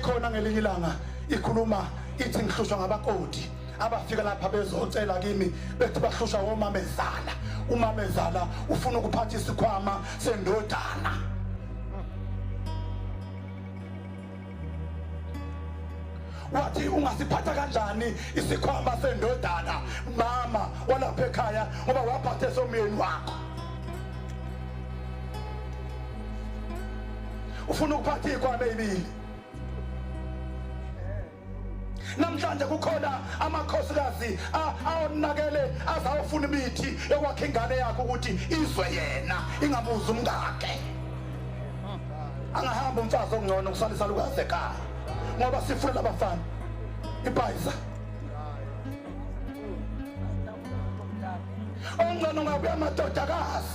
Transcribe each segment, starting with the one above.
ikhona ngelinye ilanga ikhuluma ithi ngihlushwa ngabakoti abafika lapha bezocela kimi bethi bahlushwa omamezala. Umamezala ufuna ukuphatha isikhwama sendodana. Wathi ungasiphatha kanjani isikhwama sendodana mama walapha ekhaya ngoba waphatha esomyeni wakho? Ufuna ukuphatha ikhwama ezibili. Namhlanje kukhona amakhosikazi awonakele azawufuna imithi yokwakha ingane yakho ukuthi izwe yena ingabuza umngake. Angahamba umfazi ongcono kusalisa lukazi ekhaya ngoba sifuna labafana ibhayisa. Ongcono ngabuya amadodakazi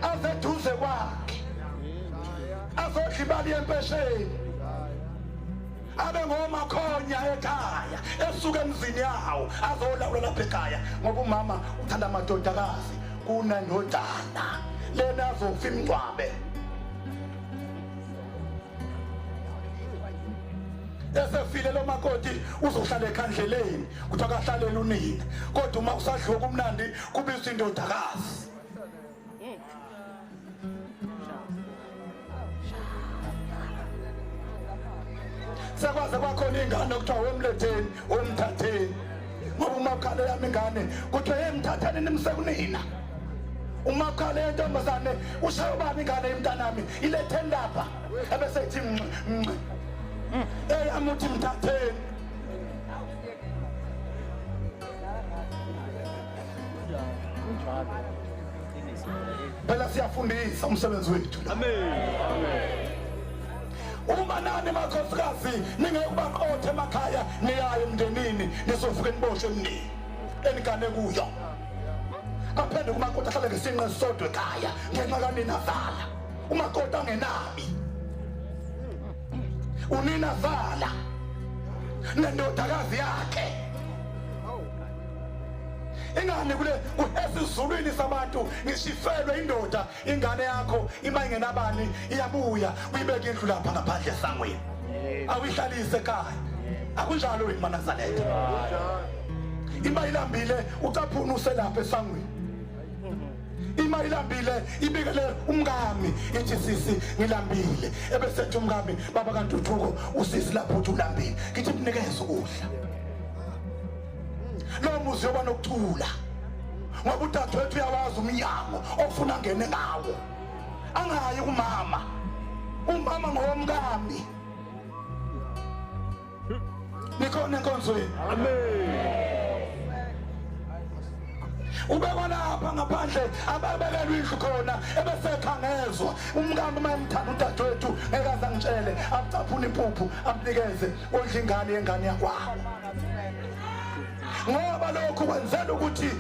azeduze kwakhe azodla imali yempesheni abe ngomakhonya ekhaya esuka emzini yawo azolawula lapha ekhaya ngoba umama uthanda amadodakazi kunendodana lena azofa imncwabe. Esefile lo makoti uzohlala ekhandleleni kuthi akahlalela unina kodwa uma usadluka umnandi kubizwa indodakazi. Sekwaze kwakhona ingane okuthiwa wemletheni wemthatheni ngoba umakhala yami ingane kuthiwa yemthatheni nimse kunina. Umakhala yentombazane ushaye ubani ingane yemntanami iletheni lapha ebese ethi amuthi mthatheni. Phela siyafundisa umsebenzi wethu. Amen. Uma nani makhosikazi ningeke baqothe emakhaya niyaye emndenini nisofike niboshwe emnini enigane kuyo. Aphinde umakoti ahlale ngesinqe sodwa ekhaya ngenxa kanina zala. Umakoti angenabi. Unina zala nendodakazi yakhe. Ingane kule esizulwini sabantu ngishifelwe indoda ingane yakho ima ingenabani iyabuya uyibeka indlu lapha ngaphandle esangweni awuyihlalise ekhaya. Akunjalo wena Nazaretha. Ima ilambile ucaphuna uselapha esangweni. Ima ilambile ibikele umngami ithi sisi ngilambile ebese ethi umngami baba kaNtuthuko usisi lapho uthi ulambile ngithi mnikeze ukudla. Lo muzi yoba nokuthula ngoba udadewethu uyawazi umnyango ofuna ngene ngawo. Angayi kumama. Umama ngowomngami. Nikhona enkonzweni. Amen. Ubekwa lapha ngaphandle ababekelwe indlu khona ebesekhangezwa umngami mayemthanda udadewethu ngeke angitshele acaphuna impuphu amnikeze odla ingane yengane yakwawo. Ngoba lokhu kwenzela ukuthi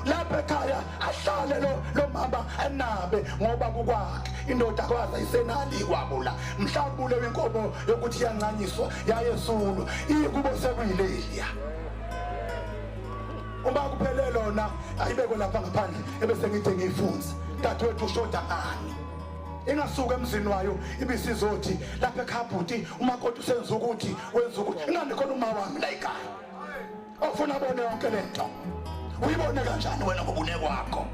lapha ekhaya ahlale lo mama enabe ngoba kukwakhe indoda kwaza isenali kwabula mhlawumbe wenkomo yokuthi iyancanyiswa yayesulwa ikubo sekuyileya. Uma kuphele lona ayibekwe lapha ngaphandle ebese ngithi ngiyifunza dadewethu ushoda ngani. Ingasuka emzini wayo ibisizothi lapha ekhabhuti umakoti usenza ukuthi wenza ukuthi ingane khona uma wami la ekhaya ofuna bone yonke lento. Uyibone kanjani wena ngobune kwakho?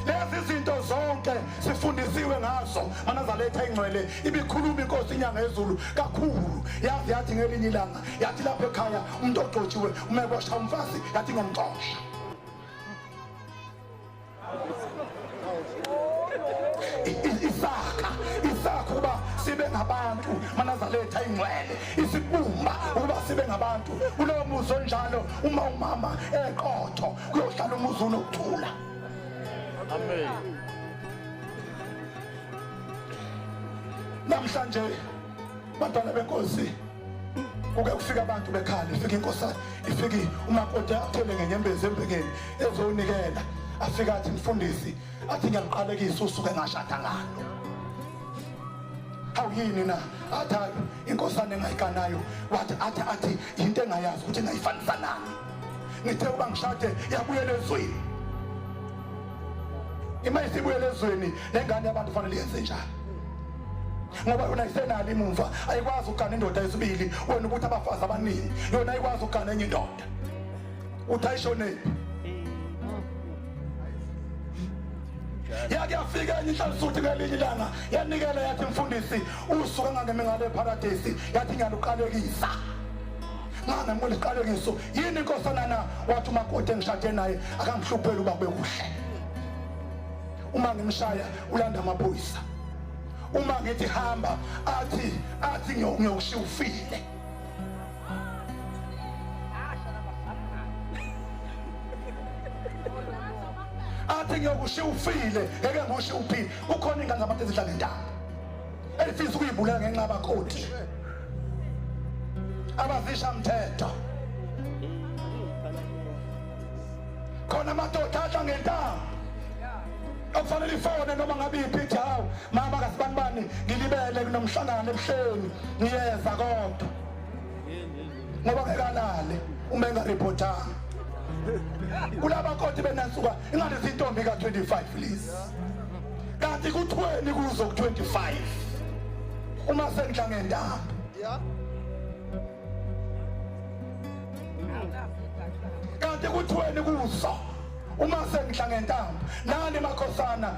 Lezi zinto zonke sifundisiwe ngazo Nazaretha ingcwele ibikhuluma inkosi inyanga ezulu kakhulu. Yazi yathi ngelinye ilanga yathi lapha ekhaya umuntu oxotshiwe umebosha umfazi yathi ngomxoxa. Isakha kuba sibe ngabantu Nazaretha ingcwele isibumba ukuba sibe ngabantu kulowo muzi onjalo. Uma umama eqotho kuyohlala umuzi unokuthula. Amen. Namhlanje bantwana benkosi kuke kufika abantu bekhala ifika inkosana ifiki umakoti athole ngenyembezi embekeni ezonikela afika athi mfundisi athi ngiyaqalekisa usuke ngashada ngalo. Awuyini na athi inkosana engayikanayo wathi athi into engayazi ukuthi ngayifanisa nani. Ngithe uba ngishade yabuyela ezweni. Ima isibuyela ezweni nengane yabantu fanele yenze njani. ngoba yona isenalo imumva, ayikwazi ukugana indoda yesibili. Wena ukuthi abafazi abaningi, yona ayikwazi ukugana enye indoda. Uthi ayishonephi? Yake yafika enye inhlansuthi ngelinye ilanga, yanikela yathi mfundisi, usuka ngangemi ngale paradise, yathi ngiyaluqalekisa. Mama ngimule iqalekiso, yini inkosana na wathi umakoti engishade naye akangihluphe uba kube kuhle. Uma ngimshaya ulanda amaphoyisa. Uma ngithi hamba athi ngiyokushiya ufile. Athi ngiyokushiya ufile, ngeke ngishiya uphile. Ukhona ingane zabantu ezidlala intaba. Elifisa ukuyibulala ngenxa yabakhoti. Abazisha mthetho. Khona amadoda adla ngentaba. Akufanele ifone noma ngabe iphithi hawo mama kasibanibani ngilibele kunomhlangano ebuhleni ngiyeza kodwa ngoba ngekalale uma engareportanga kulaba koti benansuka ingane izintombi ka25 please kanti ku20 kuzo ku25 uma sengidla ngendaba kanti ku20 kuzo uma sengidla ngentambo nani makhosana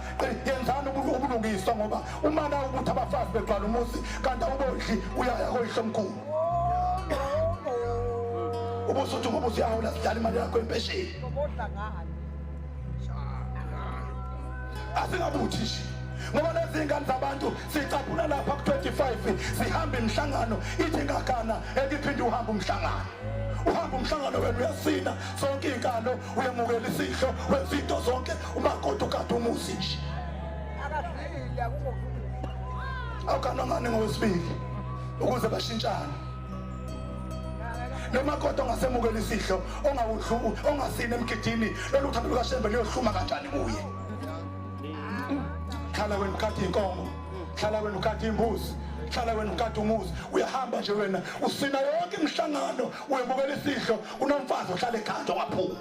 yenzani ubulungiswa ngoba uma na ukuthi abafazi begcwala umuzi kanti awubodli uyaya koyihlomkhulu ubusuthi ngoba usiyahawula sidlala imali yakho empesheni asingabuthi nje ngoba lezi ingane zabantu sicaphuna lapha ku25 sihamba imihlangano ithi ngakana ekiphinde uhamba umhlangano uhamba umhlangano wena uyasina sonke inkalo uyamukela isihlo wezinto zonke umakoti ukade umuzi nje awukanongane ngowesibili ukuze bashintshane nomakoti ongasemukela isihlo ongawudlu ongasini emgidini lolu thando lukaShembe liyohluma kanjani kuye khala wena ukade inkomo khala wena ukade imbuzi hlala wena ukade umuzi uyahamba nje wena usina yonke imihlangano uyemukela isihlo unomfazi ohlala ekhanda ongaphumi